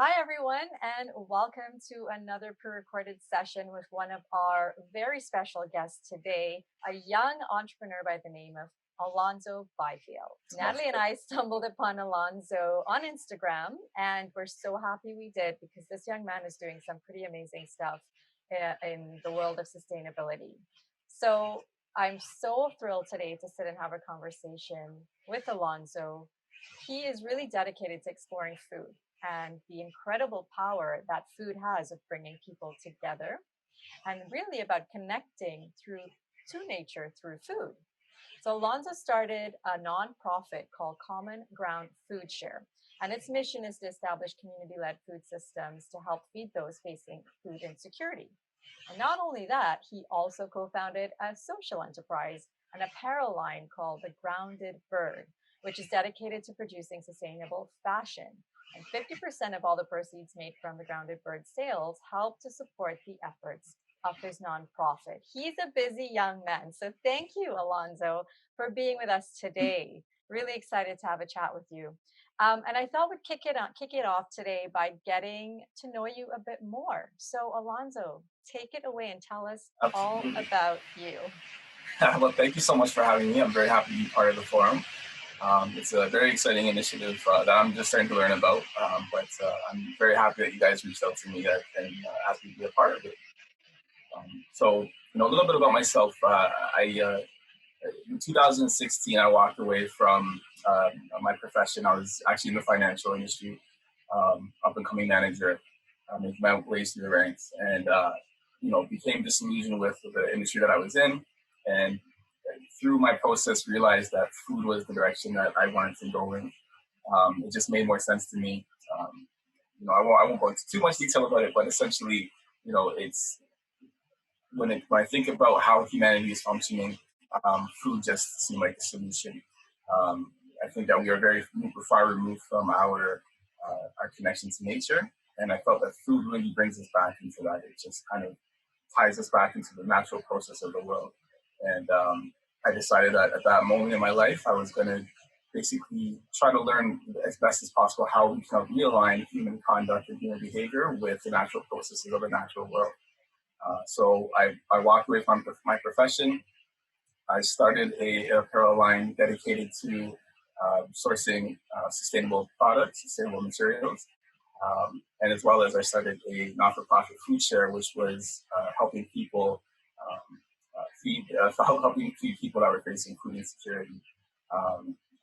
Hi, everyone, and welcome to another pre recorded session with one of our very special guests today, a young entrepreneur by the name of Alonzo Byfield. Natalie and I stumbled upon Alonzo on Instagram, and we're so happy we did because this young man is doing some pretty amazing stuff in the world of sustainability. So I'm so thrilled today to sit and have a conversation with Alonzo. He is really dedicated to exploring food and the incredible power that food has of bringing people together and really about connecting through to nature through food. So Alonzo started a nonprofit called Common Ground Food Share, and its mission is to establish community-led food systems to help feed those facing food insecurity. And not only that, he also co-founded a social enterprise, an apparel line called the Grounded Bird, which is dedicated to producing sustainable fashion. And 50% of all the proceeds made from the Grounded Bird sales help to support the efforts of his nonprofit. He's a busy young man. So thank you, Alonzo, for being with us today. Really excited to have a chat with you. And I thought we'd kick it off today by getting to know you a bit more. So, Alonzo, take it away and tell us all Absolutely. about you. Well, thank you so much for having me. I'm very happy to be part of the forum. It's a very exciting initiative that I'm just starting to learn about, but I'm very happy that you guys reached out to me and asked me to be a part of it. A little bit about myself. In 2016, I walked away from my profession. I was actually in the financial industry, up and coming manager, making my way through the ranks, and became disillusioned with the industry that I was in, and through my process realized that food was the direction that I wanted to go in. It just made more sense to me. I won't go into too much detail about it, but essentially, it's when I think about how humanity is functioning, food just seemed like a solution. Um, I think that we are very far removed from our connection to nature, and I felt that food really brings us back into that. It just kind of ties us back into the natural process of the world. And I decided that at that moment in my life, I was going to basically try to learn as best as possible how we can realign human conduct and human behavior with the natural processes of the natural world. So I walked away from my profession. I started a apparel line dedicated to sourcing sustainable products, sustainable materials, and as well as I started a not-for-profit food share, which was helping people helping feed people that were facing food insecurity.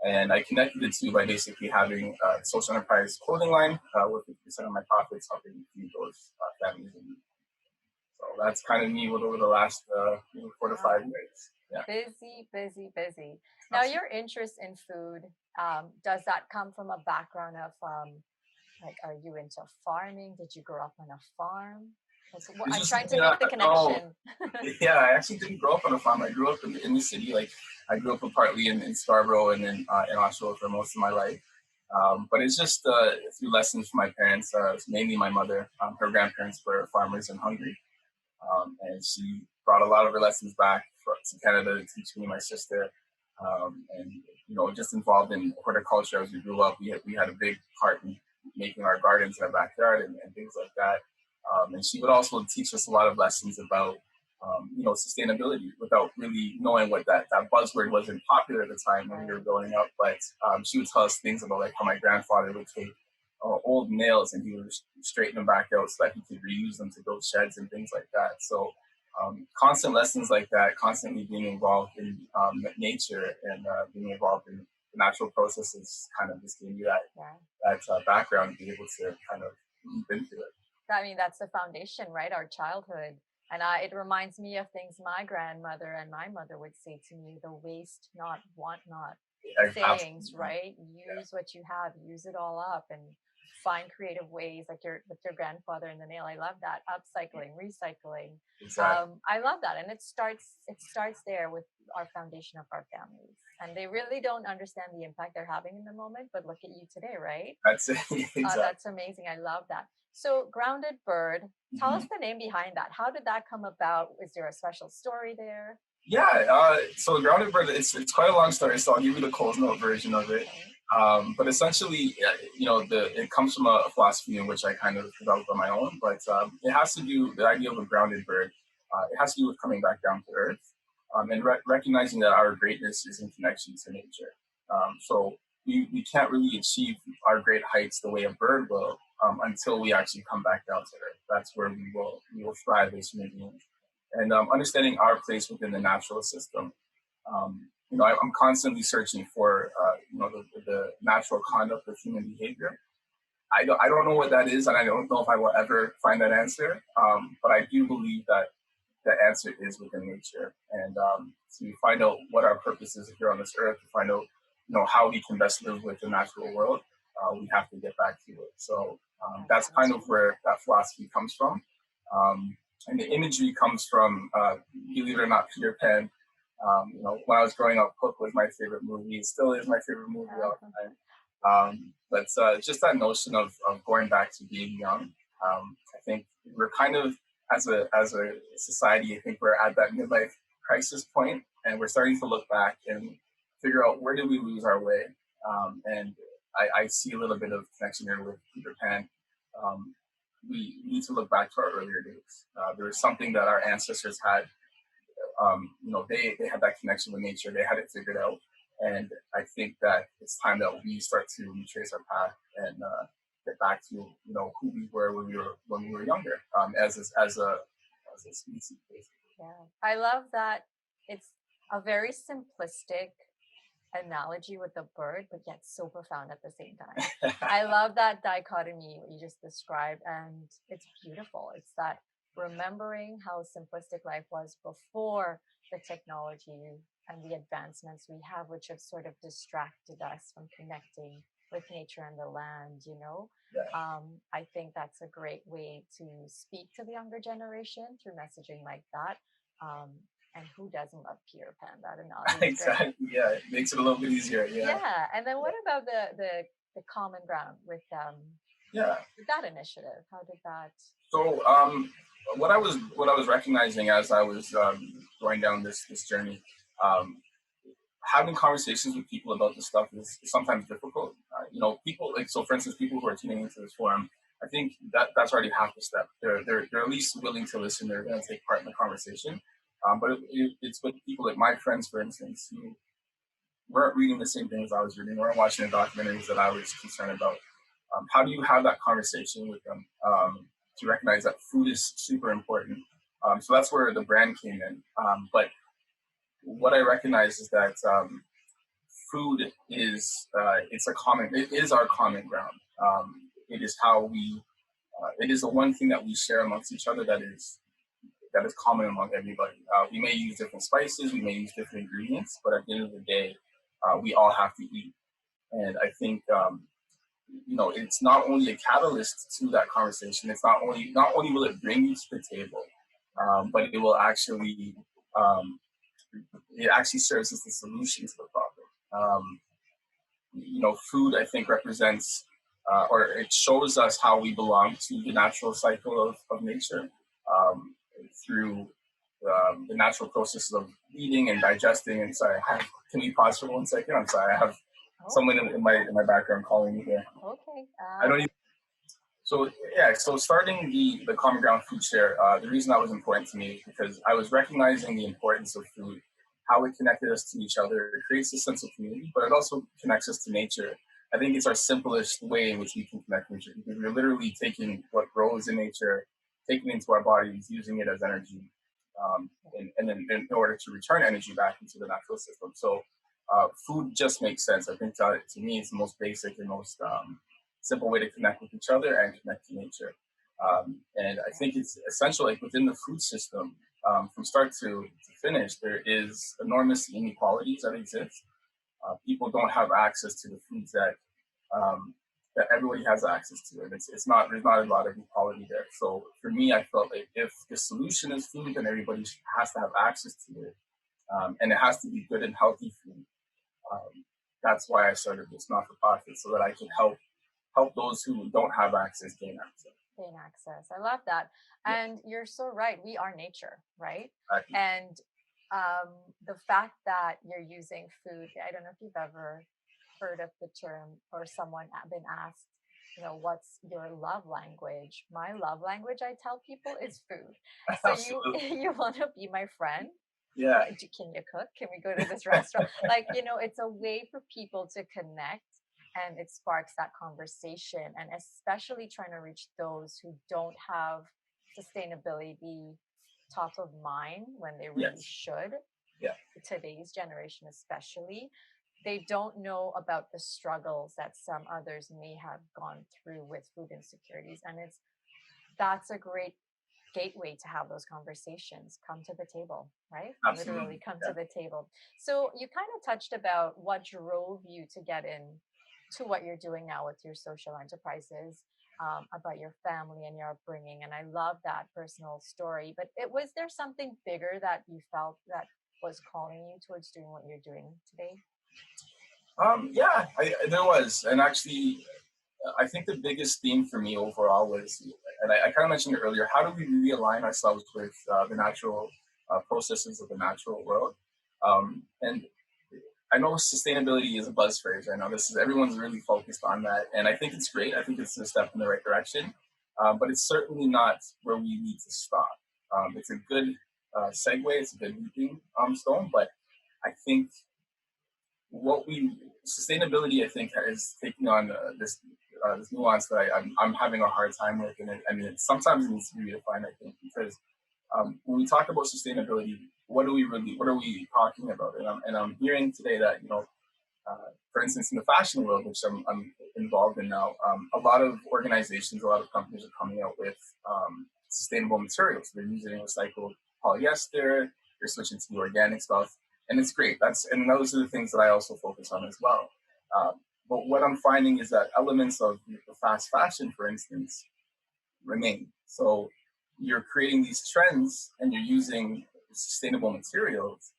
And I connected the two by basically having a social enterprise clothing line with 50% of my profits helping feed those families in need. So that's kind of me over the last 4 to 5 years. Yeah. Busy, busy, busy. Now, Absolutely. your interest in food, does that come from a background of like, are you into farming? Did you grow up on a farm? It's I'm just trying to yeah, make the oh connection. yeah. I actually didn't grow up on a farm. I grew up in the city. Like I grew up partly in Scarborough and then in Oshawa for most of my life. But it's just through lessons from my parents, mainly my mother. Her grandparents were farmers in Hungary, and she brought a lot of her lessons back to Canada to teach me and my sister. And just involved in horticulture as we grew up. We had a big part in making our gardens in our backyard and things like that. And she would also teach us a lot of lessons about sustainability without really knowing what that buzzword wasn't popular at the time when we were growing up. But she would tell us things about like how my grandfather would take old nails and he would straighten them back out so that he could reuse them to build sheds and things like that. So constant lessons like that, constantly being involved in nature and being involved in the natural processes, kind of just gave me Yeah. that background to be able to kind of leap into it. I mean, that's the foundation, right? Our childhood. And it reminds me of things my grandmother and my mother would say to me, the waste not, want not sayings, Absolutely. right? Yeah, Use what you have, use it all up and find creative ways like your grandfather in the nail. I love that. Upcycling, recycling. exactly. I love that. And it starts there with our foundation of our families. And they really don't understand the impact they're having in the moment, but look at you today, right? That's it. Exactly. That's amazing. I love that. So, Grounded Bird, tell us Mhm. the name behind that. How did that come about? Is there a special story there? Yeah. So Grounded Bird, it's quite a long story, so I'll give you the Coles Note version of it. Okay. But essentially, it comes from a philosophy in which I kind of developed on my own. But it has to do the idea of a grounded bird. It has to do with coming back down to earth, and recognizing that our greatness is in connection to nature. So we can't really achieve our great heights the way a bird will until we actually come back down to earth. That's where we will thrive as human beings, and understanding our place within the natural system. I'm constantly searching for the natural conduct of human behavior. I don't know what that is, and I don't know if I will ever find that answer. But I do believe that the answer is within nature, and to find out what our purpose is here on this earth, to find out how we can best live with the natural world, we have to get back to it. So that's kind of where that philosophy comes from, and the imagery comes from, believe it or not, Peter Pan. When I was growing up, Hook was my favorite movie. It still is my favorite movie all the time. But just that notion of going back to being young. I think we're kind of, as a society, I think we're at that midlife crisis point, and we're starting to look back and figure out where did we lose our way. And I see a little bit of connection here with Peter Pan. We need to look back to our earlier days. There was something that our ancestors had. They had that connection with nature. They had it figured out, and I think that it's time that we start to retrace our path and get back to who we were when we were younger, as a species. Basically. Yeah, I love that it's a very simplistic analogy with the bird, but yet so profound at the same time. I love that dichotomy what you just described, and it's beautiful. It's that remembering how simplistic life was before the technology and the advancements we have, which have sort of distracted us from connecting with nature and the land. Yeah, I think that's a great way to speak to the younger generation through messaging like that. Um, and who doesn't love Peter Pan? That analogy is great. exactly. Yeah, it makes it a little bit easier. Yeah, Yeah, and then yeah, what about the common ground yeah. with that initiative? How did that? So, what I was recognizing as I was going down this journey, um, having conversations with people about this stuff is sometimes difficult. People like, so. For instance, people who are tuning into this forum, I think that's already half the step. They're at least willing to listen. They're going to take part in the conversation. But it's with people like my friends, for instance, who weren't reading the same things I was reading, weren't watching the documentaries that I was concerned about. How do you have that conversation with them to recognize that food is super important? So that's where the brand came in. But what I recognize is that food it is our common ground. It is how it is the one thing that we share amongst each other that is common among everybody. We may use different spices, we may use different ingredients, but at the end of the day, we all have to eat. And I think it's not only a catalyst to that conversation. It's not only will it bring you to the table, but um, it actually serves as the solution to the problem. Food, I think, represents, or it shows us how we belong to the natural cycle of nature, through the natural processes of eating and digesting. And sorry, can we pause for 1 second? I'm sorry, I have Oh, someone in my background calling me here. okay. I don't even. So yeah, so starting the common ground food share, the reason that was important to me is because I was recognizing the importance of food, how it connected us to each other. It creates a sense of community, but it also connects us to nature. I think it's our simplest way in which we can connect with nature, because we're literally taking what grows in nature, taking it into our bodies, using it as energy, and then in order to return energy back into the natural system. So food just makes sense. I think to me, it's the most basic and most simple way to connect with each other and connect to nature. And I think it's essential, like within the food system, from start to finish, there is enormous inequalities that exist. People don't have access to the foods that everybody has access to, and it's not there's not a lot of equality there. So for me, I felt like if the solution is food, then everybody has to have access to it, and it has to be good and healthy food. That's why I started this not for profit, so that I can help those who don't have access gain access. Gain access. I love that. Yeah, And you're so right. We are nature, right? exactly. And the fact that you're using food, I don't know if you've ever heard of the term or someone been asked, what's your love language? My love language, I tell people, is food. So you Absolutely. you want to be my friend? Yeah. Can you cook? Can we go to this restaurant? Like, it's a way for people to connect, and it sparks that conversation. And especially trying to reach those who don't have sustainability top of mind when they really Yes. should. Yeah. Today's generation, especially, they don't know about the struggles that some others may have gone through with food insecurities. And that's a great gateway to have those conversations. Come to the table, right? Literally Absolutely. come to Yeah. the table. So you kind of touched about what drove you to get in to what you're doing now with your social enterprises, about your family and your upbringing. And I love that personal story. But was there something bigger that you felt that was calling you towards doing what you're doing today? Yeah, there was. And actually, I think the biggest theme for me overall was, and I kind of mentioned it earlier, how do we realign ourselves with the natural processes of the natural world? And I know sustainability is a buzz phrase. I know everyone's really focused on that, and I think it's great. I think it's a step in the right direction, but it's certainly not where we need to stop. It's a good segue. It's a good leaping stone, but I think what we sustainability, I think, is taking on this nuance that I'm having a hard time with, and sometimes it needs to be redefined. I think because when we talk about sustainability, what are we talking about? And I'm hearing today that for instance, in the fashion world, which I'm involved in now, a lot of organizations, a lot of companies are coming out with sustainable materials. They're using recycled polyester. They're switching to the organic stuff, and it's great. And those are the things that I also focus on as well. Uh, but what I'm finding is that elements of the fast fashion, for instance, remain. So you're creating these trends and you're using sustainable materials,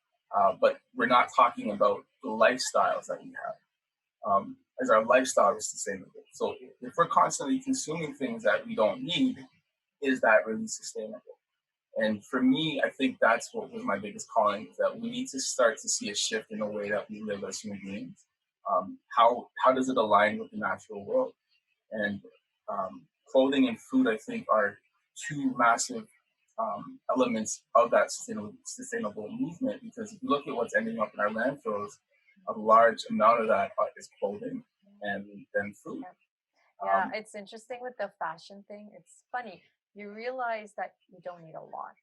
but we're not talking about the lifestyles that we have. As our lifestyle is sustainable. So if we're constantly consuming things that we don't need, is that really sustainable? And for me, I think that's what was my biggest calling, is that we need to start to see a shift in the way that we live as human beings. How does it align with the natural world? And clothing and food, I think, are two massive elements of that sustainable movement. Because if you look at what's ending up in our landfills, a large amount of that is clothing and then food. Yeah, Um, it's interesting with the fashion thing. It's funny. You realize that you don't need a lot.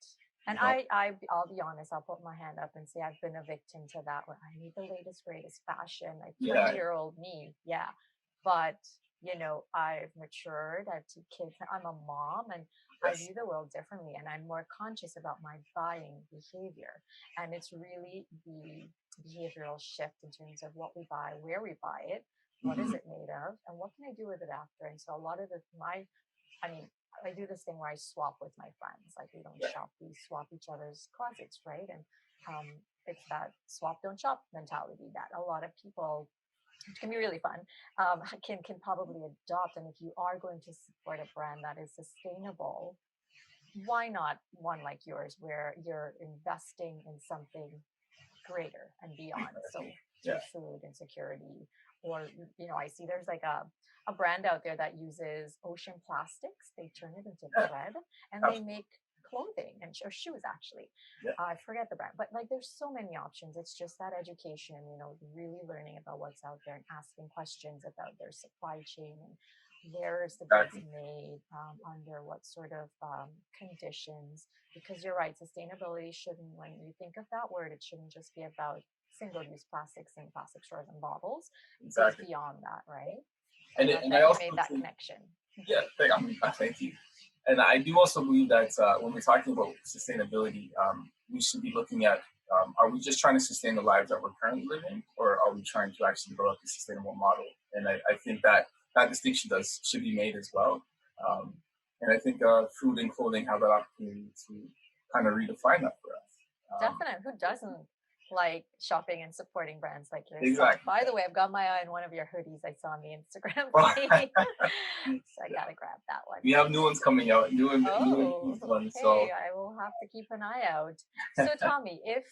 And you know, I'll be honest, I'll put my hand up and say I've been a victim to that where I need the latest, greatest fashion, like yeah, 20-year-old me. Yeah. But, I've matured. I have two kids. I'm a mom and I yes, view the world differently and I'm more conscious about my buying behavior. And it's really the behavioral shift in terms of what we buy, where we buy it, what is hmm it made of, and what can I do with it after. And so a lot of I mean, I do this thing where I swap with my friends. Like we don't yeah, shop, we swap each other's closets, right? And it's that swap, don't shop mentality that a lot of people, which can be really fun, can probably adopt. And if you are going to support a brand that is sustainable, why not one like yours where you're investing in something greater and beyond? So yeah, through food and security, or I see there's like a brand out there that uses ocean plastics. They turn it into yeah, thread and they absolutely, make clothing and or shoes actually. yeah, I forget the brand, but like there's so many options. It's just that education, really learning about what's out there and asking questions about their supply chain and where is the goods exactly, made, under what sort of conditions. Because you're right, sustainability shouldn't, when you think of that word, it shouldn't just be about single-use plastics and plastic straws and bottles. It goes exactly. beyond that, right? So I And love and I that you also made that think, connection. yeah, thank you. And I do also believe that when we're talking about sustainability, we should be looking at, are we just trying to sustain the lives that we're currently living, or are we trying to actually develop a sustainable model? And I think that that distinction should be made as well. Um, and I think food and clothing have that opportunity to kind of redefine that for us. Definitely. Who doesn't like shopping and supporting brands like yourself? Exactly. By the way, I've got my eye on one of your hoodies I saw on the Instagram feed. So I gotta grab that one. We have new ones coming out, new and Oh, used ones. So okay. I will have to keep an eye out. So Tommy, if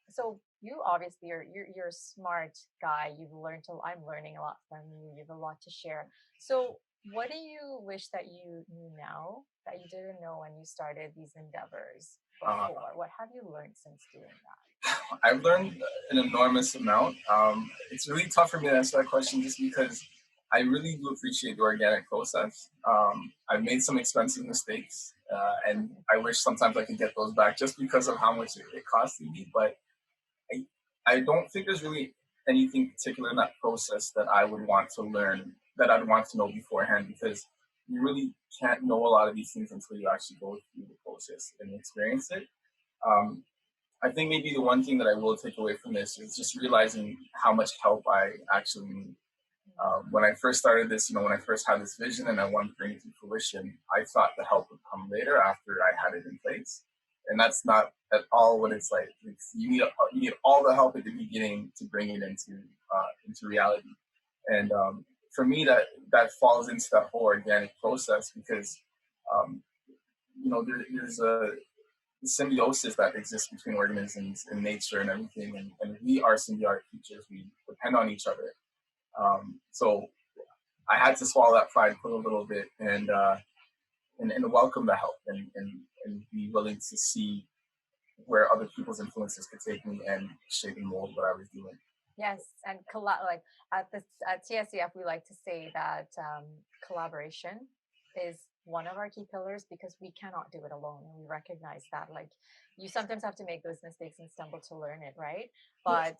So you obviously you're a smart guy. You've learned to. I'm learning a lot from you. You have a lot to share. So what do you wish that you knew now that you didn't know when you started these endeavors Uh, before? What have you learned since doing that? I've learned an enormous amount. It's really tough for me to answer that question just because I really do appreciate the organic process. I've made some expensive mistakes, and Mhm. I wish sometimes I could get those back just because of how much it costed me. But I, I don't think there's really anything particular in that process that I would want to learn, that I'd want to know beforehand, because you really can't know a lot of these things until you actually go through the process and experience it. Um, I think maybe the one thing that I will take away from this is just realizing how much help I actually need. When I first started this, when I first had this vision and I wanted to bring it to fruition, I thought the help would come later after I had it in place, and that's not at all what it's like. You need all the help at the beginning to bring it into reality. And for me, that falls into that whole organic process because um, there's a symbiosis that exists between organisms and nature and everything, and we are symbiotic creatures. We depend on each other. So I had to swallow that pride for a little bit and welcome the help and be willing to see where other people's influences could take me and shape and mold what I was doing. Yes, and like at TSCF, we like to say that collaboration is one of our key pillars because we cannot do it alone, and we recognize that. Like, you sometimes have to make those mistakes and stumble to learn it, right? Yes, But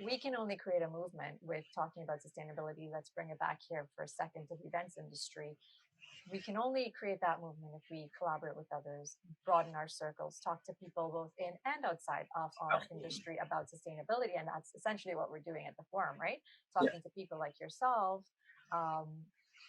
we can only create a movement with talking about sustainability. Let's bring it back here for a second to the events industry. We can only create that movement if we collaborate with others, broaden our circles, talk to people both in and outside of our absolutely. industry about sustainability. And that's essentially what we're doing at the forum, right? Yeah, Talking to people like yourself, um,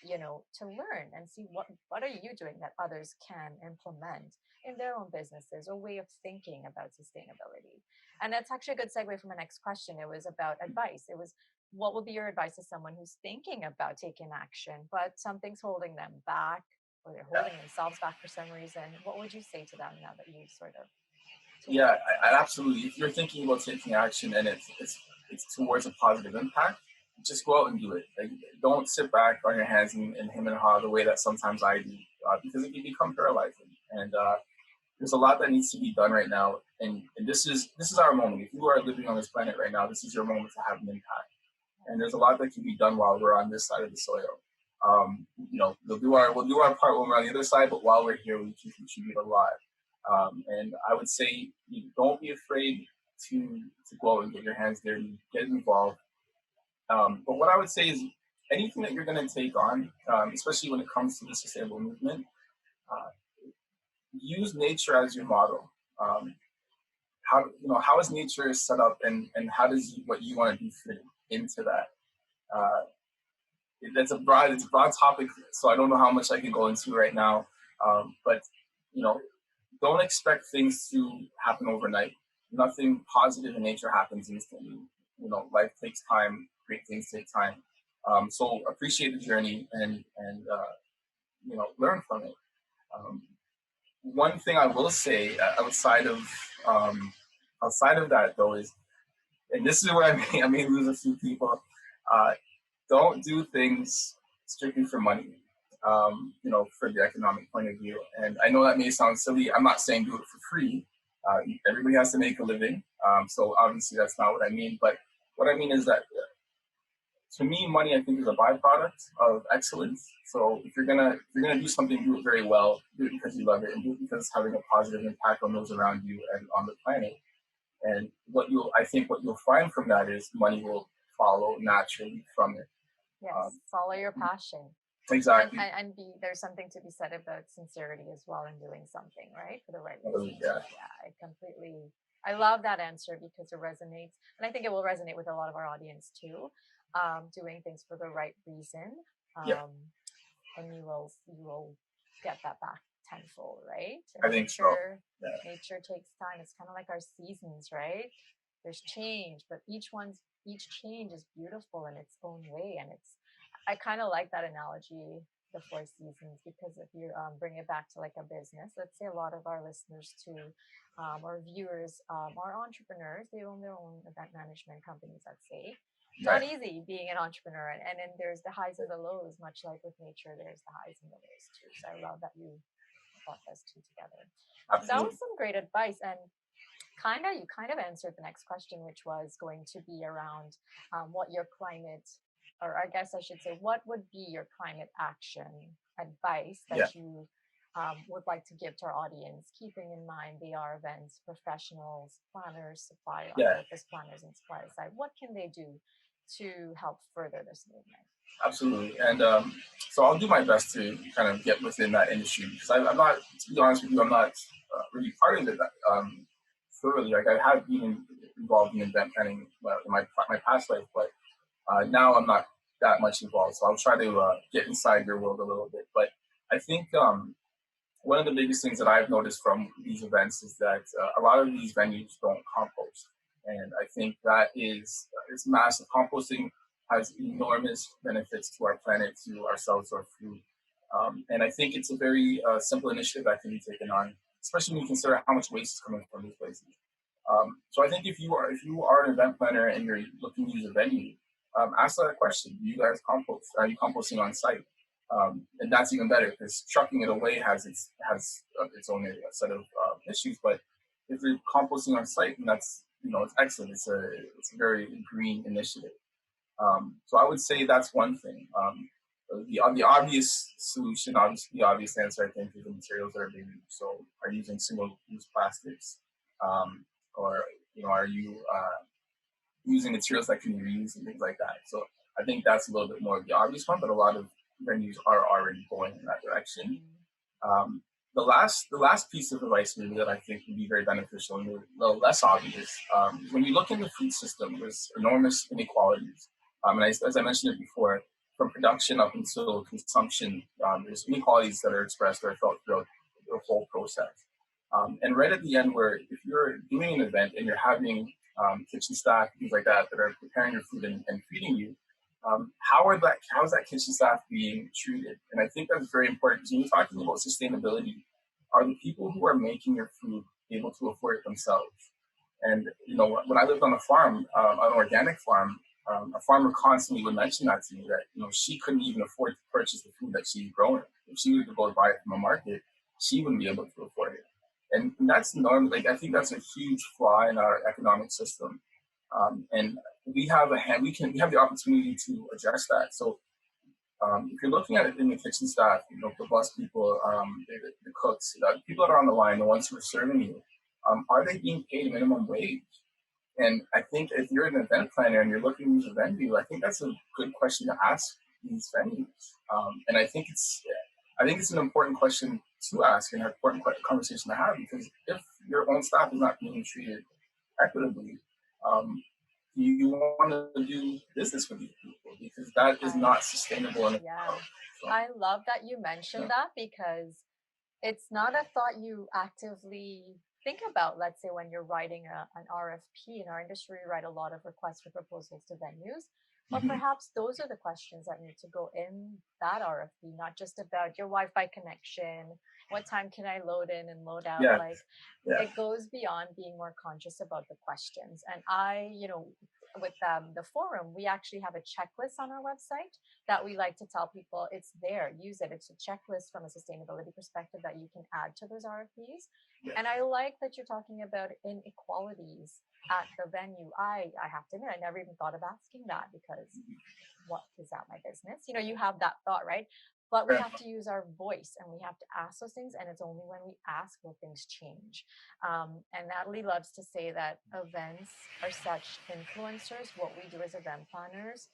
to learn and see what are you doing that others can implement in their own businesses or way of thinking about sustainability. And that's actually a good segue for my next question. It was about advice. It was, what would be your advice to someone who's thinking about taking action, but something's holding them back or they're yeah, holding themselves back for some reason? What would you say to them now that you sort of tooled yeah. it? I absolutely. If you're thinking about taking action and it's towards a positive impact, just go out and do it. Like, don't sit back on your hands and him and haw the way that sometimes I do, because it can become paralyzing. And there's a lot that needs to be done right now, and this is our moment. If you are living on this planet right now, this is your moment to have an impact. And there's a lot that can be done while we're on this side of the soil. We'll do our part when we're on the other side, but while we're here, we can contribute a lot. And I would say, don't be afraid to go out and get your hands dirty, get involved. But what I would say is anything that you're going to take on, especially when it comes to the sustainable movement, uh, use nature as your model. Um, how is nature set up, and how does what you want to do fit into that? Uh, it's a broad topic, so I don't know how much I can go into right now. But you know, don't expect things to happen overnight. Nothing positive in nature happens instantly. Life takes time. Great things take time. So appreciate the journey and learn from it. Um, One thing I will say um, outside of that though is, and this is where I may lose a few people. Uh, don't do things strictly for money. For the economic point of view. And I know that may sound silly. I'm not saying do it for free. Everybody has to make a living. So obviously that's not what I mean. But what I mean is that to me, money I think is a byproduct of excellence. So if you're gonna do something, do it very well. Do it because you love it, and do it because it's having a positive impact on those around you and on the planet. And what you'll find from that is money will follow naturally from it. Yes, Um, follow your passion. and, exactly. and and be there's something to be said about sincerity as well in doing something right for the right reasons. Yeah, Yeah, I love that answer because it resonates, and I think it will resonate with a lot of our audience too. Doing things for the right reason, yeah. um, and you will get that back tenfold, right? I And think so. nature Yeah, nature takes time. It's kind of like our seasons, right? There's change, but each change is beautiful in its own way, and I kind of like that analogy the Four Seasons, because if you bring it back to like a business, let's say a lot of our listeners too, or viewers are entrepreneurs. They own their own event management companies, let's say. Not Right. easy being an entrepreneur, and then there's the highs and the lows, much like with nature, there's the highs and the lows too. So I love that you brought those two together. So that was Absolutely. some great advice, and you kind of answered the next question, which was going to be around what your climate, or I guess I should say, what would be your climate action advice Yeah. that you would like to give to our audience, keeping in mind they are events professionals, planners, supply on Yeah. both this planners and supplier side. What can they do to help further this movement? Absolutely. And so I'll do my best to kind of get within that industry because I'm not, to be honest with you, I'm not really part of it thoroughly. Like I have been involved in event planning in my past life, but now I'm not that much involved. So I'll try to get inside your world a little bit. But I think one of the biggest things that I've noticed from these events is that a lot of these venues don't compost, and I think that is it's massive. Composting has enormous benefits to our planet, to ourselves, to our food, and I think it's a very simple initiative that can be taken on, especially when you consider how much waste is coming from these places. So I think if you are an event planner and you're looking to use a venue, ask that question: do you guys compost? Are you composting on site? And that's even better because trucking it away has its own set of issues. But if you're composting on site, and that's it's excellent. It's a very green initiative. So I would say that's one thing. The obvious solution, obviously the obvious answer, I think, is the materials that are being used. So are you using single use plastics, or are you using materials that can be reused and things like that? So I think that's a little bit more of the obvious one, but a lot of venues are already going in that direction. Mm, Um, the last piece of advice maybe that I think would be very beneficial and a little less obvious. When you look in the food system, there's enormous inequalities. And as I mentioned it before, from production up until consumption, there's inequalities that are expressed or felt throughout the whole process. And right at the end, where if you're doing an event and you're having kitchen staff, things like that, that are preparing your food and feeding you, how is that kitchen staff being treated? And I think that's very important because when you're talking about sustainability, are the people who are making your food able to afford it themselves? And when I lived on a farm, an organic farm, a farmer constantly would mention that to me that she couldn't even afford to purchase the food that she's growing. If she were to go buy it from a market, she wouldn't be able to afford it. And that's normal. Like I think that's a huge flaw in our economic system. And we have we have the opportunity to address that. So if you're looking at it in the kitchen staff, the bus people, the cooks, the people that are on the line, the ones who are serving you, are they being paid minimum wage? And I think if you're an event planner and you're looking to use a venue, I think that's a good question to ask these venues. And I think it's an important question to ask and an important conversation to have because if your own staff is not being treated equitably, um, do you want to do business with these people? Because that is I not sustainable in Yeah, itself. So, I love that you mentioned yeah. that because it's not a thought you actively think about. Let's say when you're writing an RFP in our industry, we write a lot of requests for proposals to venues. But Mhm. perhaps those are the questions that need to go in that RFP, not just about your Wi-Fi connection, what time can I load in and load out. Yeah, Like yeah, it goes beyond being more conscious about the questions. And with the forum, we actually have a checklist on our website that we like to tell people it's there, use it. It's a checklist from a sustainability perspective that you can add to those RFPs. yeah. And I like that you're talking about inequalities at the venue. I have to admit, I never even thought of asking that because what is that my business? You have that thought, right? But we Fair have enough. to use our voice and we have to ask those things. And it's only when we ask will things change. And Natalie loves to say that events are such influencers. What we do as event planners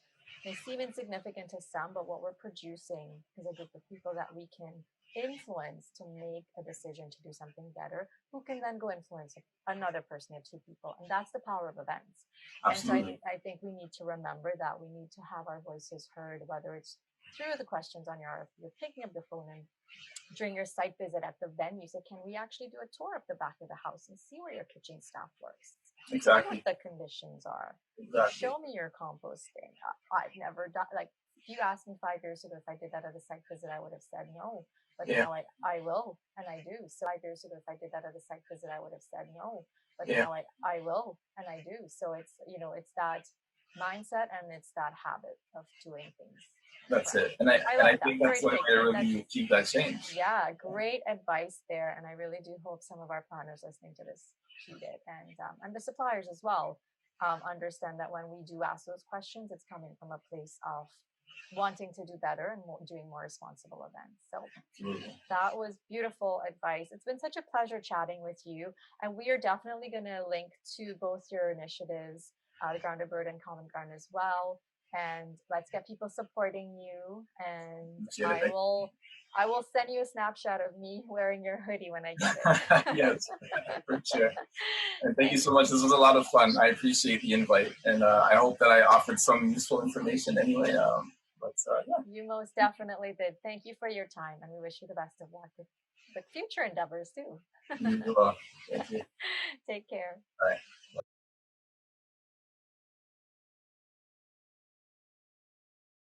may seem insignificant to some, but what we're producing is a group of people that we can influence to make a decision to do something better, who can then go influence another person or two people. And that's the power of events. And so Absolutely. I think we need to remember that we need to have our voices heard, whether it's through the questions on your RFP, you're picking up the phone and during your site visit at the venue, say, can we actually do a tour of the back of the house and see where your kitchen staff works? See what Exactly. the conditions are. Exactly. Show me your composting. I've never done like if you asked me 5 years ago if I did that at a site visit, I would have said no. But Yeah. now I will, and I do. So 5 years ago, if I did that at a site visit, I would have said no. But Yeah. now I will, and I do. So it's, it's that mindset and it's that habit of doing things. That's Right. it. And I love that. think that's Great what I takeaway. really keep that change. Yeah, great advice there, and I really do hope some of our planners listening to this heed it, and the suppliers as well understand that when we do ask those questions, it's coming from a place of wanting to do better and doing more responsible events. So Absolutely. that was beautiful advice. It's been such a pleasure chatting with you, and we are definitely going to link to both your initiatives, the Grounded Bird and Common Ground as well. And let's get people supporting you. And I will send you a snapshot of me wearing your hoodie when I get it. Yes, for sure. And thank you so much. This was a lot of fun. I appreciate the invite, and I hope that I offered some useful information anyway. Yeah. You most definitely did. Thank you for your time, and we wish you the best of luck with future endeavors too. You as well. Thank you. Take care. All right.